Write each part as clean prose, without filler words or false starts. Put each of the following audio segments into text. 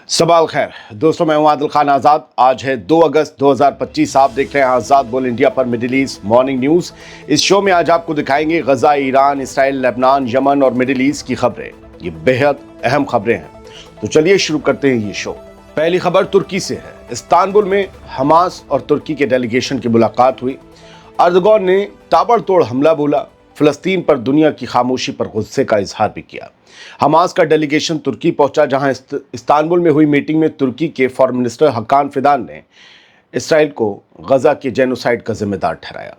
सबाल खैर दोस्तों, मैं हूं आदिल खान आज़ाद। आज है 2 अगस्त 2025। आप देख रहे हैं आज़ाद बोल इंडिया पर मिडिल ईस्ट मॉर्निंग न्यूज़। इस शो में आज आपको दिखाएंगे गजा, ईरान, इसराइल, लेबनान, यमन और मिडिल ईस्ट की खबरें। ये बेहद अहम खबरें हैं, तो चलिए शुरू करते हैं ये शो। पहली खबर तुर्की से है। इस्तांबुल में हमास और तुर्की के डेलीगेशन की मुलाकात हुई। अर्दगॉन ने ताबड़तोड़ हमला बोला। फिलिस्तीन पर दुनिया की खामोशी पर गुस्से का इजहार भी किया। हमास का डेलीगेशन तुर्की पहुंचा, जहां इस्तांबुल में हुई मीटिंग में तुर्की के फॉरेन मिनिस्टर हकान फिदान ने इसराइल को गजा के जेनोसाइड का जिम्मेदार ठहराया।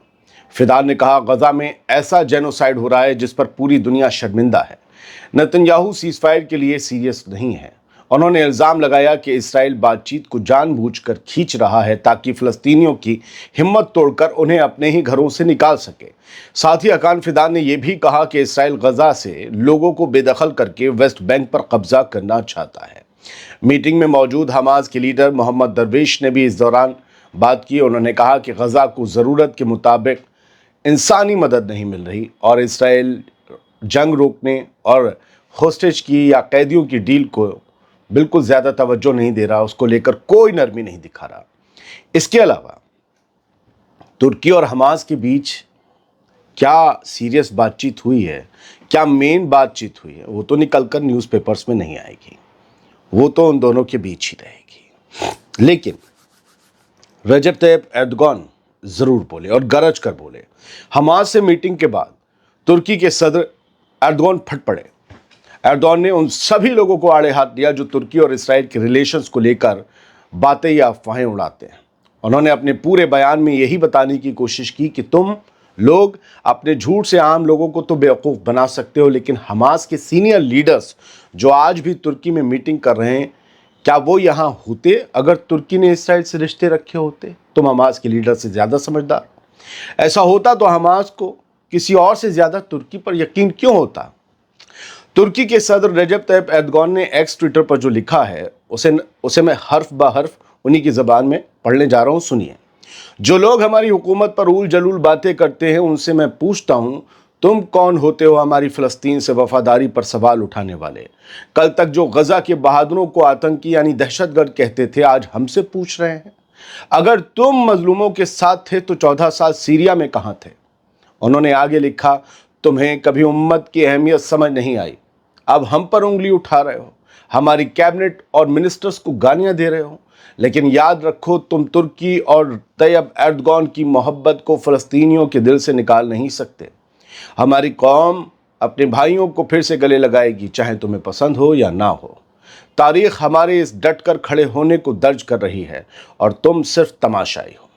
फिदान ने कहा, गजा में ऐसा जेनोसाइड हो रहा है जिस पर पूरी दुनिया शर्मिंदा है। नेतन्याहू सीजफायर के लिए सीरियस नहीं है। उन्होंने इल्ज़ाम लगाया कि इसराइल बातचीत को जानबूझकर खींच रहा है ताकि फ़लस्तीनियों की हिम्मत तोड़कर उन्हें अपने ही घरों से निकाल सके। साथ ही हकान फिदान ने यह भी कहा कि इसराइल गजा से लोगों को बेदखल करके वेस्ट बैंक पर कब्जा करना चाहता है। मीटिंग में मौजूद हमास के लीडर मोहम्मद दरवेश ने भी इस दौरान बात की। उन्होंने कहा कि गजा को ज़रूरत के मुताबिक इंसानी मदद नहीं मिल रही और इसराइल जंग रोकने और होस्टेज की या कैदियों की डील को बिल्कुल ज़्यादा तवज्जो नहीं दे रहा, उसको लेकर कोई नरमी नहीं दिखा रहा। इसके अलावा तुर्की और हमास के बीच क्या सीरियस बातचीत हुई है, क्या मेन बातचीत हुई है, वो तो निकलकर न्यूज़पेपर्स में नहीं आएगी, वो तो उन दोनों के बीच ही रहेगी। लेकिन रजब तैयब एर्दोगान ज़रूर बोले और गरज कर बोले। हमास से मीटिंग के बाद तुर्की के सदर एर्दोगान फट पड़े। एर्दोगान ने उन सभी लोगों को आड़े हाथ दिया जो तुर्की और इसराइल के रिलेशंस को लेकर बातें या अफवाहें उड़ाते हैं। उन्होंने अपने पूरे बयान में यही बताने की कोशिश की कि तुम लोग अपने झूठ से आम लोगों को तो बेवकूफ़ बना सकते हो, लेकिन हमास के सीनियर लीडर्स जो आज भी तुर्की में मीटिंग कर रहे हैं, क्या वो यहाँ होते अगर तुर्की ने इसराइल से रिश्ते रखे होते? तुम हमास के लीडर से ज़्यादा समझदार। ऐसा होता तो हमास को किसी और से ज़्यादा तुर्की पर यकीन क्यों होता? तुर्की के सदर रजब तैयब एर्दोगान ने एक्स ट्विटर पर जो लिखा है उसे मैं हर्फ ब हर्फ उन्हीं की ज़बान में पढ़ने जा रहा हूँ, सुनिए। जो लोग हमारी हुकूमत पर उल जलूल बातें करते हैं, उनसे मैं पूछता हूँ, तुम कौन होते हो हमारी फ़लस्तीन से वफादारी पर सवाल उठाने वाले? कल तक जो गजा के बहादुरों को आतंकी यानी दहशतगर्द कहते थे, आज हमसे पूछ रहे हैं। अगर तुम मजलूमों के साथ थे तो 14 साल सीरिया में कहाँ थे? उन्होंने आगे लिखा, तुम्हें कभी उम्मत की अहमियत समझ नहीं आई, अब हम पर उंगली उठा रहे हो, हमारी कैबिनेट और मिनिस्टर्स को गालियां दे रहे हो। लेकिन याद रखो, तुम तुर्की और तैयब एर्दोगान की मोहब्बत को फ़लस्तीनियों के दिल से निकाल नहीं सकते। हमारी कौम अपने भाइयों को फिर से गले लगाएगी, चाहे तुम्हें पसंद हो या ना हो। तारीख़ हमारे इस डट कर खड़े होने को दर्ज कर रही है और तुम सिर्फ तमाशाई हो।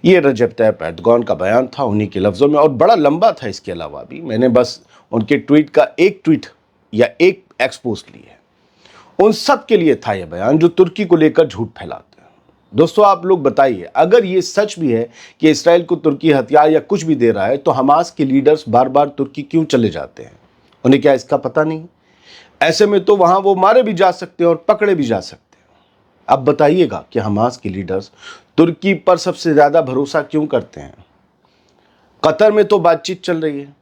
ये रजब तैयब एर्दोगान का बयान था, उन्हीं के लफ्ज़ों में, और बड़ा लंबा था। इसके अलावा भी मैंने बस उनके ट्वीट का एक ट्वीट या एक एक्सपोस्ट ली है। उन सब के लिए था यह बयान जो तुर्की को लेकर झूठ फैलाते हैं। दोस्तों, आप लोग बताइए, अगर ये सच भी है कि इसराइल को तुर्की हथियार या कुछ भी दे रहा है, तो हमास के लीडर्स बार बार तुर्की क्यों चले जाते हैं? उन्हें क्या इसका पता नहीं? ऐसे में तो वहां वो मारे भी जा सकते हैं और पकड़े भी जा सकते हैं। अब बताइएगा कि हमास के लीडर्स तुर्की पर सबसे ज़्यादा भरोसा क्यों करते हैं? कतर में तो बातचीत चल रही है,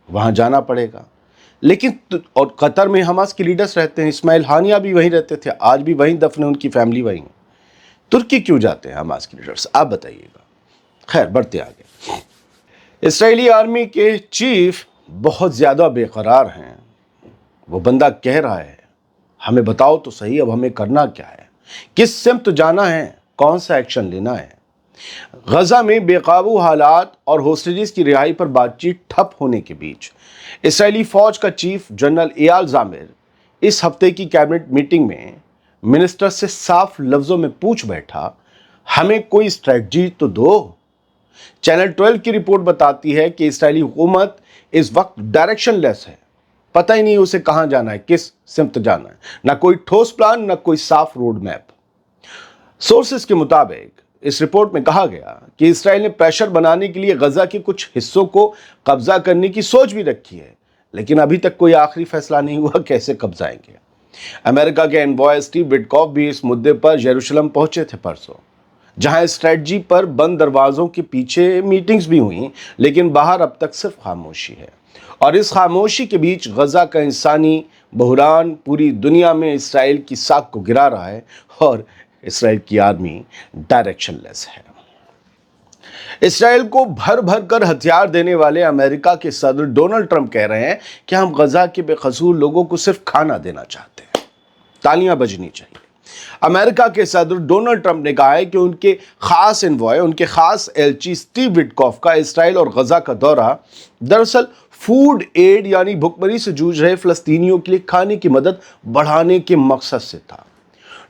वहां जाना पड़ेगा। लेकिन और कतर में हमास के लीडर्स रहते हैं, इस्माइल हानिया भी वहीं रहते थे, आज भी वहीं दफन है, उनकी फैमिली वहीं। तुर्की क्यों जाते हैं हमास के लीडर्स? आप बताइएगा। खैर, बढ़ते आगे। इसराइली आर्मी के चीफ बहुत ज़्यादा बेकरार हैं। वो बंदा कह रहा है, हमें बताओ तो सही, अब हमें करना क्या है, किस सिमत जाना है, कौन सा एक्शन लेना है। गजा में बेकाबू हालात और होस्टेजेस की रिहाई पर बातचीत ठप होने के बीच इसराइली फौज का चीफ जनरल एयाल ज़ामिर इस हफ्ते की कैबिनेट मीटिंग में मिनिस्टर से साफ लफ्ज़ों में पूछ बैठा, हमें कोई स्ट्रेटजी तो दो। चैनल 12 की रिपोर्ट बताती है कि इसराइली हुकूमत इस वक्त डायरेक्शनलेस है। पता ही नहीं उसे कहाँ जाना है, किस सिमत जाना है। ना कोई ठोस प्लान, ना कोई साफ रोड मैप। सोर्सेस के मुताबिक इस रिपोर्ट में कहा गया कि इसराइल ने प्रेशर बनाने के लिए गजा के कुछ हिस्सों को कब्जा करने की सोच भी रखी है, लेकिन अभी तक कोई आखिरी फैसला नहीं हुआ कैसे कब्जाएंगे। अमेरिका के एनवॉय स्टीव विटकॉफ भी इस मुद्दे पर यरूशलेम पहुंचे थे परसों, जहां स्ट्रेटजी पर बंद दरवाजों के पीछे मीटिंग्स भी हुई, लेकिन बाहर अब तक सिर्फ खामोशी है। और इस खामोशी के बीच गजा का इंसानी बहरान पूरी दुनिया में इसराइल की साख को गिरा रहा है और इसराइल की आर्मी डायरेक्शनलेस है। इसराइल को भर भर कर हथियार देने वाले अमेरिका के सदर डोनाल्ड ट्रंप कह रहे हैं कि हम गजा के बेकसूर लोगों को सिर्फ खाना देना चाहते हैं। तालियां बजनी चाहिए। अमेरिका के सदर डोनाल्ड ट्रंप ने कहा है कि उनके खास एनवॉय, उनके खास एलची स्टीव विटकॉफ का इसराइल और गजा का दौरा दरअसल फूड एड यानी भुखमरी से जूझ रहे फलस्तीनियों के लिए खाने की मदद बढ़ाने के मकसद से था।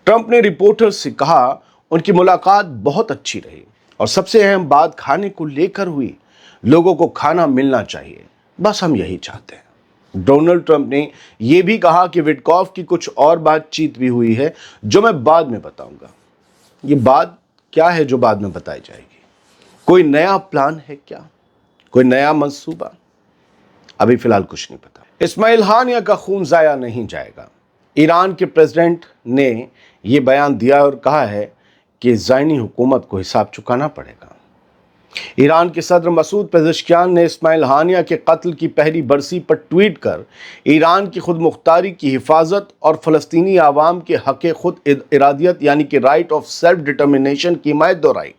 ट्रंप ने रिपोर्टर्स से कहा उनकी मुलाकात बहुत अच्छी रही और सबसे अहम बात खाने को लेकर हुई। लोगों को खाना मिलना चाहिए, बस हम यही चाहते हैं। डोनाल्ड ट्रंप ने यह भी कहा कि विटकॉफ की कुछ और बातचीत भी हुई है जो मैं बाद में बताऊंगा। ये बात क्या है जो बाद में बताई जाएगी? कोई नया प्लान है क्या? कोई नया मंसूबा? अभी फिलहाल कुछ नहीं पता। इस्माइल हानिया का खून जाया नहीं जाएगा। ईरान के प्रेसिडेंट ने यह बयान दिया और कहा है कि ज़ायनी हुकूमत को हिसाब चुकाना पड़ेगा। ईरान के सदर मसूद पेज़ेश्कियान ने इस्माइल हानिया के कत्ल की पहली बरसी पर ट्वीट कर ईरान की खुद मुख्तारी की हिफाजत और फ़लस्तीनी आवाम के हक़ खुद इरादियत यानी कि राइट ऑफ सेल्फ डिटर्मिनेशन की हिमायत दोहराई।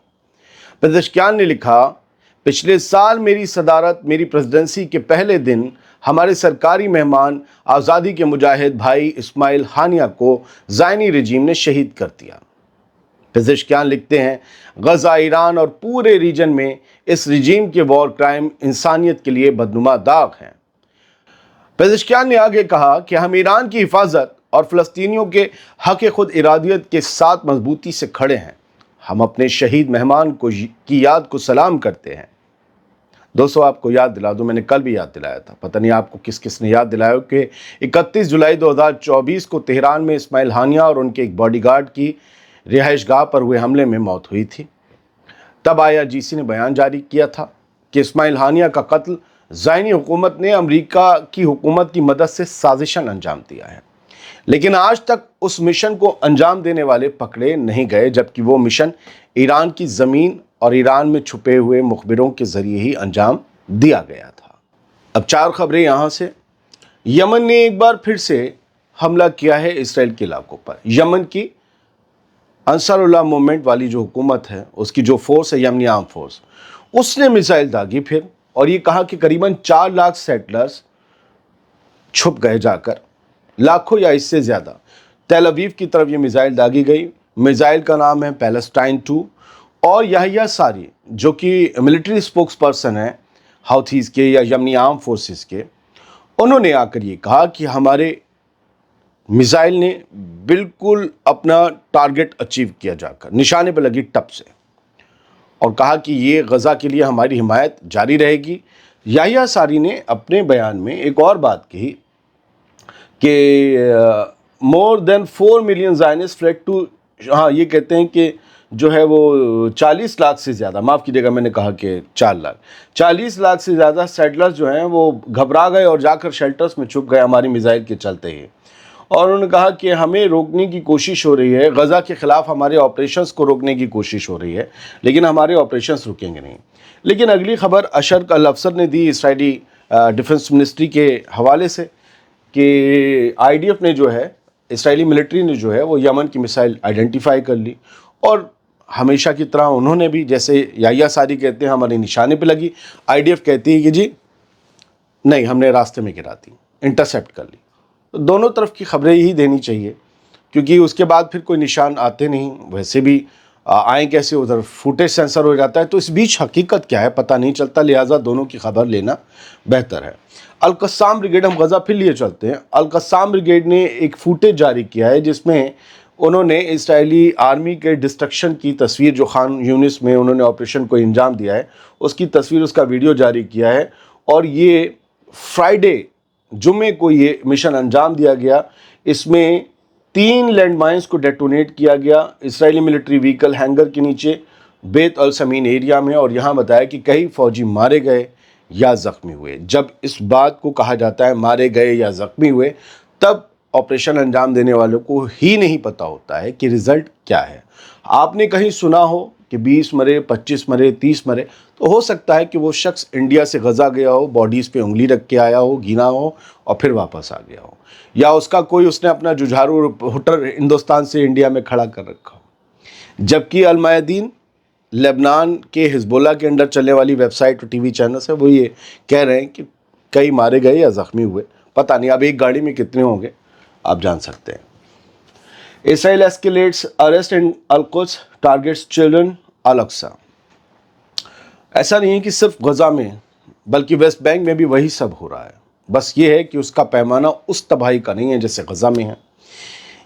पेज़ेश्कियान ने लिखा, पिछले साल मेरी सदारत, मेरी प्रेसिडेंसी के पहले दिन हमारे सरकारी मेहमान आज़ादी के मुजाहिद भाई इस्माइल हानिया को ज़ायनी रजीम ने शहीद कर दिया। पेज़ेश्कियान लिखते हैं, गजा, ईरान और पूरे रीजन में इस रजीम के वॉर क्राइम इंसानियत के लिए बदनुमा दाग हैं। पेज़ेश्कियान ने आगे कहा कि हम ईरान की हिफाजत और फ़लस्तीनियों के हक़ खुद इरादियत के साथ मजबूती से खड़े हैं। हम अपने शहीद मेहमान की याद को सलाम करते हैं। दोस्तों, आपको याद दिला दूं, मैंने कल भी याद दिलाया था, पता नहीं आपको किस किस ने याद दिलाया कि 31 जुलाई 2024 को तेहरान में इस्माइल हानिया और उनके एक बॉडीगार्ड की रिहाइशगाह पर हुए हमले में मौत हुई थी। तब IRGC ने बयान जारी किया था कि इस्माइल हानिया का कत्ल ज़ायनी हुकूमत ने अमेरिका की हुकूमत की मदद से साजिशन अंजाम दिया है। लेकिन आज तक उस मिशन को अंजाम देने वाले पकड़े नहीं गए, जबकि वो मिशन ईरान की ज़मीन और ईरान में छुपे हुए मुखबिरों के ज़रिए ही अंजाम दिया गया था। अब 4 खबरें यहाँ से। यमन ने एक बार फिर से हमला किया है इसराइल के इलाकों पर। यमन की अंसारुल्लाह मूवमेंट वाली जो हुकूमत है, उसकी जो फोर्स है, यमनी आर्म फोर्स, उसने मिसाइल दागी फिर, और ये कहा कि करीबन 4 लाख सेटलर्स छुप गए जाकर, लाखों या इससे ज़्यादा। तेल अवीव की तरफ ये मिसाइल दागी गई। मिसाइल का नाम है पैलेस्टाइन 2 और याहिया सारी, जो कि मिलिट्री स्पोक्स पर्सन है हाउथीज़ के या यमनी आर्म फोर्सेस के, उन्होंने आकर ये कहा कि हमारे मिसाइल ने बिल्कुल अपना टारगेट अचीव किया जाकर निशाने पर लगी टप से, और कहा कि ये गज़ा के लिए हमारी हिमायत जारी रहेगी। याहिया सारी ने अपने बयान में एक और बात कही कि more than 4 million Zionist fled to, हाँ ये कहते हैं कि जो है वो 40 लाख से ज़्यादा, माफ़ कीजिएगा मैंने कहा कि 4 लाख, 40 लाख से ज़्यादा सेटलर्स जो हैं वो घबरा गए और जाकर शेल्टर्स में छुप गए हमारी मिसाइल के चलते ही। और उन्होंने कहा कि हमें रोकने की कोशिश हो रही है, गज़ा के ख़िलाफ़ हमारे ऑपरेशंस को रोकने की कोशिश हो रही है, लेकिन हमारे ऑपरेशंस रुकेंगे नहीं। लेकिन अगली खबर अशरक अल अफसर ने दी इसराइली डिफेंस मिनिस्ट्री के हवाले से कि IDF ने जो है, इसराइली मिलिट्री ने जो है वो यमन की मिसाइल आइडेंटिफाई कर ली, और हमेशा की तरह उन्होंने भी, जैसे याहिया सारी कहते हैं हमारे निशाने पे लगी, IDF कहती है कि जी नहीं, हमने रास्ते में गिरा दी, इंटरसेप्ट कर ली। तो दोनों तरफ की खबरें ही देनी चाहिए, क्योंकि उसके बाद फिर कोई निशान आते नहीं, वैसे भी आए कैसे, उधर फुटेज सेंसर हो जाता है, तो इस बीच हकीकत क्या है पता नहीं चलता, लिहाजा दोनों की खबर लेना बेहतर है। अल-कस्साम ब्रिगेड, हम गज़ा फिर लिए चलते हैं। अल-कस्साम ब्रिगेड ने एक फुटेज जारी किया है जिसमें उन्होंने इसराइली आर्मी के डिस्ट्रक्शन की तस्वीर, जो खान यूनिस में उन्होंने ऑपरेशन को अंजाम दिया है उसकी तस्वीर, उसका वीडियो जारी किया है। और ये फ्राइडे, जुम्मे को ये मिशन अंजाम दिया गया। इसमें 3 लैंडमाइंस को डेटोनेट किया गया इसराइली मिलिट्री व्हीकल हैंगर के नीचे बेत अल समीन एरिया में, और यहाँ बताया कि कई फौजी मारे गए या ज़ख्मी हुए। जब इस बात को कहा जाता है मारे गए या ज़ख्मी हुए, तब ऑपरेशन अंजाम देने वालों को ही नहीं पता होता है कि रिज़ल्ट क्या है। आपने कहीं सुना हो कि 20 मरे, 25 मरे, 30 मरे, तो हो सकता है कि वो शख्स इंडिया से गज़ा गया हो, बॉडीज़ पे उंगली रख के आया हो, गिना हो और फिर वापस आ गया हो। یا اس نے اپنا ججھارو رپورٹر ہندوستان سے انڈیا میں کھڑا کر رکھا ہو. جبکہ المیادین لبنان کے حزب اللہ کے انڈر چلنے والی ویب سائٹ اور ٹی وی چینلز ہے وہ یہ کہہ رہے ہیں کہ کئی مارے گئے یا زخمی ہوئے. پتہ نہیں اب ایک گاڑی میں کتنے ہوں گے آپ جان سکتے ہیں. اسرائیل escalates arrest in القدس targets children الاقصی. ایسا نہیں ہے کہ صرف غزہ میں بلکہ ویسٹ بینک میں بھی وہی سب ہو رہا ہے. بس یہ ہے کہ اس کا پیمانہ اس تباہی کا نہیں ہے جیسے غزہ میں ہے.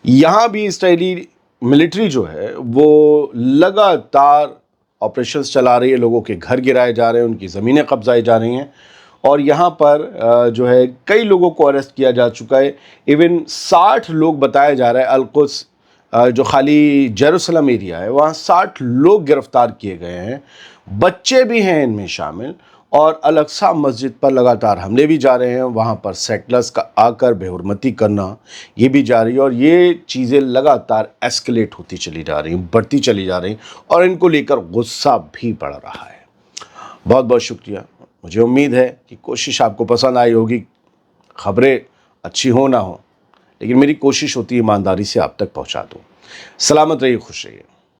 یہاں بھی اسرائیلی ملٹری جو ہے وہ لگاتار آپریشنز چلا رہی ہے. لوگوں کے گھر گرائے جا رہے ہیں, ان کی زمینیں قبضائی جا رہی ہیں, اور یہاں پر جو ہے کئی لوگوں کو اریسٹ کیا جا چکا ہے. ایون 60 لوگ بتایا جا رہا ہے. القدس جو خالی جیروسلم ایریا ہے وہاں 60 لوگ گرفتار کیے گئے ہیں, بچے بھی ہیں ان میں شامل. اور الاقصی مسجد پر لگاتار حملے بھی جا رہے ہیں. وہاں پر سیٹلرز کا آ کر بے حرمتی کرنا یہ بھی جاری ہے, اور یہ چیزیں لگاتار ایسکلیٹ ہوتی چلی جا رہی ہیں, بڑھتی چلی جا رہی ہیں, اور ان کو لے کر غصہ بھی بڑھ رہا ہے. بہت بہت شکریہ. مجھے امید ہے کہ کوشش آپ کو پسند آئی ہوگی. خبریں اچھی ہوں نہ ہوں لیکن میری کوشش ہوتی ہے ایمانداری سے آپ تک پہنچا دوں. سلامت رہیے, خوش رہیے.